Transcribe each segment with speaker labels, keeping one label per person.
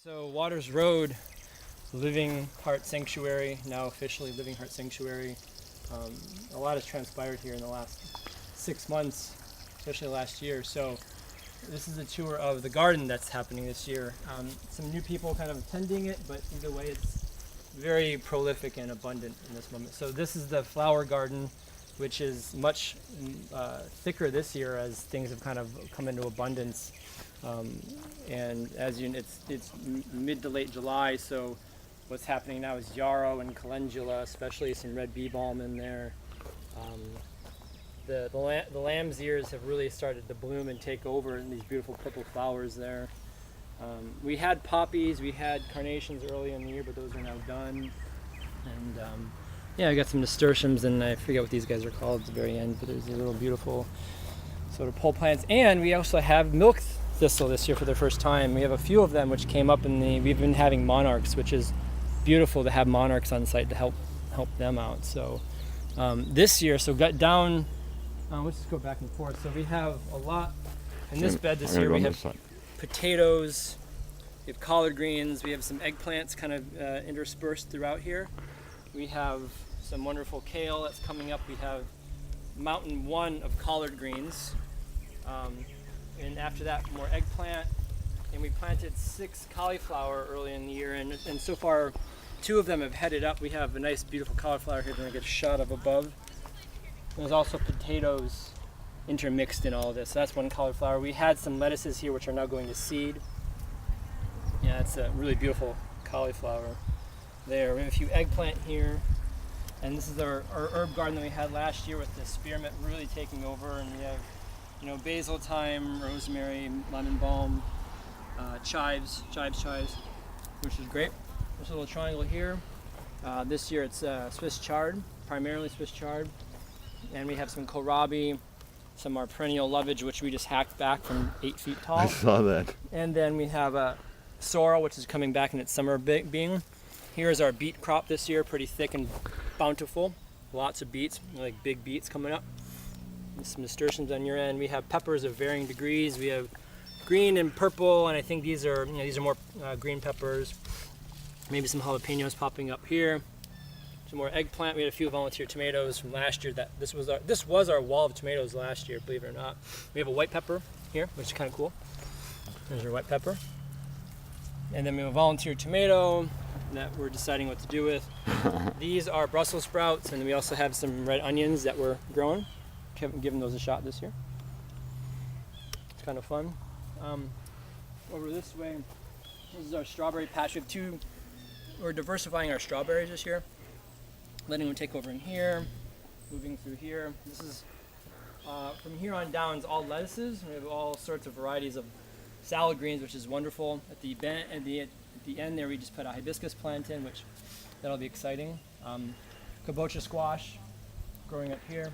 Speaker 1: So Waters Road, Living Heart Sanctuary, now officially Living Heart Sanctuary. A lot has transpired here in the last 6 months, especially last year. So this is a tour of the garden that's happening this year. Some new people kind of attending it, but either way it's very prolific and abundant in this moment. So this is the flower garden, which is much thicker this year as things have kind of come into abundance. And as you, it's mid to late July, so what's happening now is yarrow and calendula, especially some red bee balm in there. The lamb's ears have really started to bloom and take over in these beautiful purple flowers there. We had poppies, we had carnations early in the year, but those are now done. And yeah, I got some nasturtiums, and I forget what these guys are called at the very end, but there's a little beautiful sort of pole plants. And we also have milk thistle this year for the first time. We have a few of them which came up we've been having monarchs, which is beautiful to have monarchs on site to help them out. So this year, so got down, let's just go back and forth. So we have a lot in this bed this year. We have potatoes, we have collard greens, we have some eggplants kind of interspersed throughout here. We have some wonderful kale that's coming up. We have mountain one of collard greens. And after that, more eggplant. And we planted 6 cauliflower early in the year, and so far 2 of them have headed up. We have a nice beautiful cauliflower here that I get a shot of above. There's also potatoes intermixed in all of this. So that's one cauliflower. We had some lettuces here which are now going to seed. Yeah, it's a really beautiful cauliflower there. We have a few eggplant here. And this is our herb garden that we had last year with the spearmint really taking over. And we have, basil, thyme, rosemary, lemon balm, chives, which is great. There's a little triangle here. This year it's Swiss chard, primarily Swiss chard. And we have some kohlrabi, some our perennial lovage, which we just hacked back from 8 feet tall.
Speaker 2: I saw that.
Speaker 1: And then we have a sorrel, which is coming back in its summer being. Here's our beet crop this year, pretty thick and bountiful. Lots of beets, like big beets coming up. And some nasturtiums on your end. We have peppers of varying degrees. We have green and purple, and I think these are more green peppers. Maybe some jalapenos popping up here. Some more eggplant. We had a few volunteer tomatoes from last year. This was our wall of tomatoes last year, believe it or not. We have a white pepper here, which is kind of cool. There's our white pepper. And then we have a volunteer tomato that we're deciding what to do with. These are Brussels sprouts, and we also have some red onions that we're growing. Giving those a shot this year. It's kind of fun. Over this way, this is our strawberry patch. We're diversifying our strawberries this year. Letting them take over in here, moving through here. This is, from here on down, it's all lettuces. We have all sorts of varieties of salad greens, which is wonderful. At the end there, we just put a hibiscus plant in, which that'll be exciting. Kabocha squash growing up here.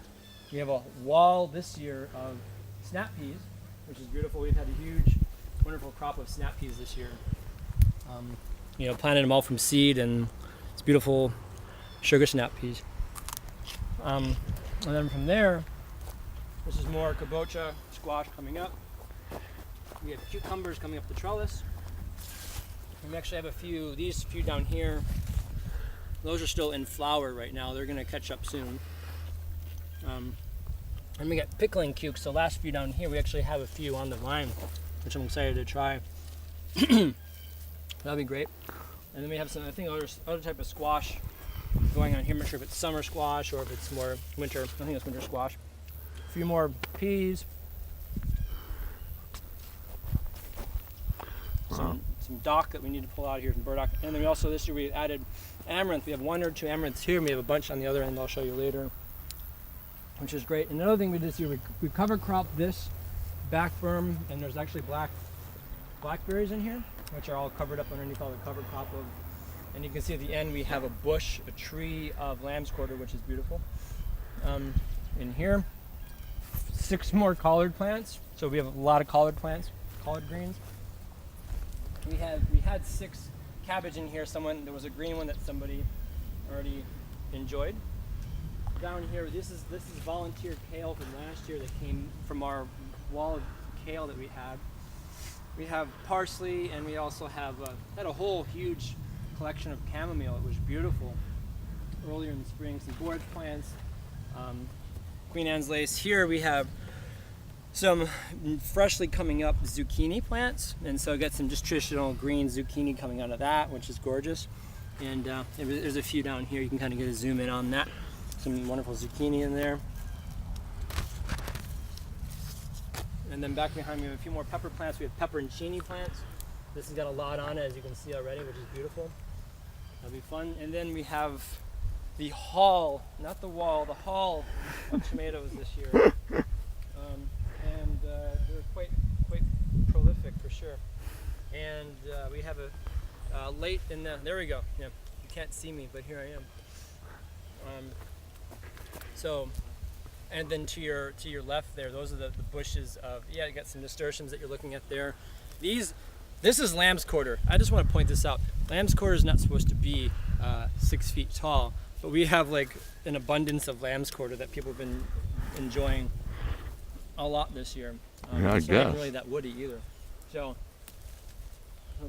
Speaker 1: We have a wall this year of snap peas, which is beautiful. We've had a huge, wonderful crop of snap peas this year. Planted them all from seed, and it's beautiful sugar snap peas. And then from there, this is more kabocha squash coming up. We have cucumbers coming up the trellis. And we actually have these few down here. Those are still in flower right now. They're going to catch up soon. And we got pickling cukes. The last few down here, we actually have a few on the vine, which I'm excited to try. That'll be great. And then we have some, I think, other type of squash going on here. I'm not sure if it's summer squash or if it's more winter. I think it's winter squash. A few more peas. Some dock that we need to pull out here from burdock. And then we also, this year, we added amaranth. We have 1 or 2 amaranths here, and we have a bunch on the other end I'll show you later, which is great. And another thing we did this year, we cover cropped this back berm, and there's actually blackberries in here, which are all covered up underneath all the cover crop of. And you can see at the end we have a tree of lamb's quarter, which is beautiful. In here, 6 more collard plants. So we have a lot of collard plants, collard greens. We had 6 cabbage in here. There was a green one that somebody already enjoyed. Down here, this is volunteer kale from last year that came from our wall of kale that we had. We have parsley, and we also have had a whole huge collection of chamomile. It was beautiful earlier in the spring. Some borage plants, Queen Anne's lace. Here we have some freshly coming up zucchini plants, and so I got some just traditional green zucchini coming out of that, which is gorgeous. And there's a few down here. You can kind of get a zoom in on that. Some wonderful zucchini in there. And then back behind me, we have a few more pepper plants. We have pepperoncini plants. This has got a lot on it, as you can see already, which is beautiful. That'll be fun. And then we have the haul, not the wall, the haul of tomatoes this year. And they're quite prolific for sure. And we have a late in the, there we go. Yeah, you can't see me, but here I am. So, and then to your left there, those are the bushes of, yeah, you got some nasturtiums that you're looking at there. This is lamb's quarter. I just want to point this out. Lamb's quarter is not supposed to be 6 feet tall, but we have like an abundance of lamb's quarter that people have been enjoying a lot this year.
Speaker 2: Yeah, I
Speaker 1: it's
Speaker 2: guess.
Speaker 1: not really that woody either. So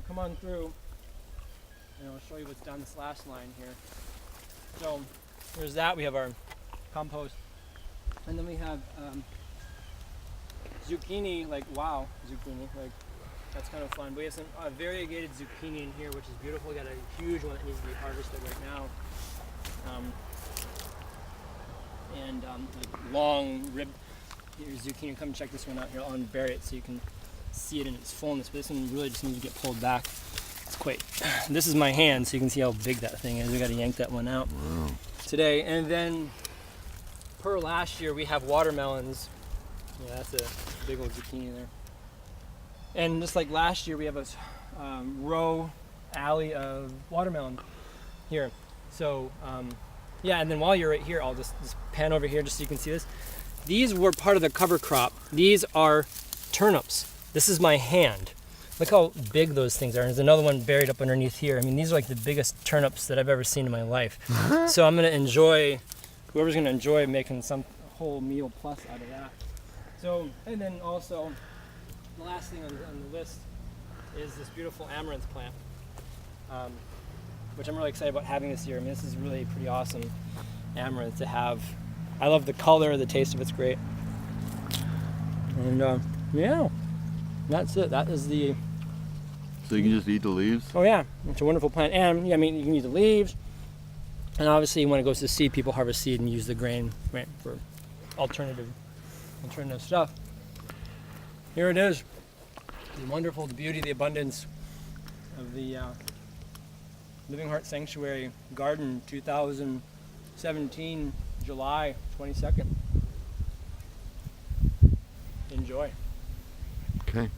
Speaker 1: come on through, and I'll show you what's down this last line here. So there's that. We have our compost, and then we have zucchini. Like, wow, zucchini. Like, that's kind of fun. We have some variegated zucchini in here, which is beautiful. We got a huge one that needs to be harvested right now. Like long rib zucchini. Come check this one out here. I'll unbury it so you can see it in its fullness. But this one really just needs to get pulled back. It's quite. This is my hand, so you can see how big that thing is. We got to yank that one out today. And then, per last year, we have watermelons. Yeah, that's a big old zucchini there. And just like last year, we have a row alley of watermelon here. So yeah, and then while you're right here, I'll just pan over here just so you can see this. These were part of the cover crop. These are turnips. This is my hand. Look how big those things are. There's another one buried up underneath here. I mean, these are like the biggest turnips that I've ever seen in my life. So I'm gonna enjoy, whoever's gonna enjoy making some whole meal plus out of that. So, and then also, the last thing on the list is this beautiful amaranth plant, which I'm really excited about having this year. I mean, this is really pretty awesome amaranth to have. I love the color, the taste of it's great. And yeah, that's it. That is the.
Speaker 2: So you can just eat the leaves?
Speaker 1: Oh yeah, it's a wonderful plant. And yeah, I mean, you can use the leaves. And obviously when it goes to seed, people harvest seed and use the grain, right, for alternative stuff. Here it is. The wonderful, the beauty, the abundance of the Living Heart Sanctuary Garden 2017, July 22nd. Enjoy.
Speaker 2: Okay.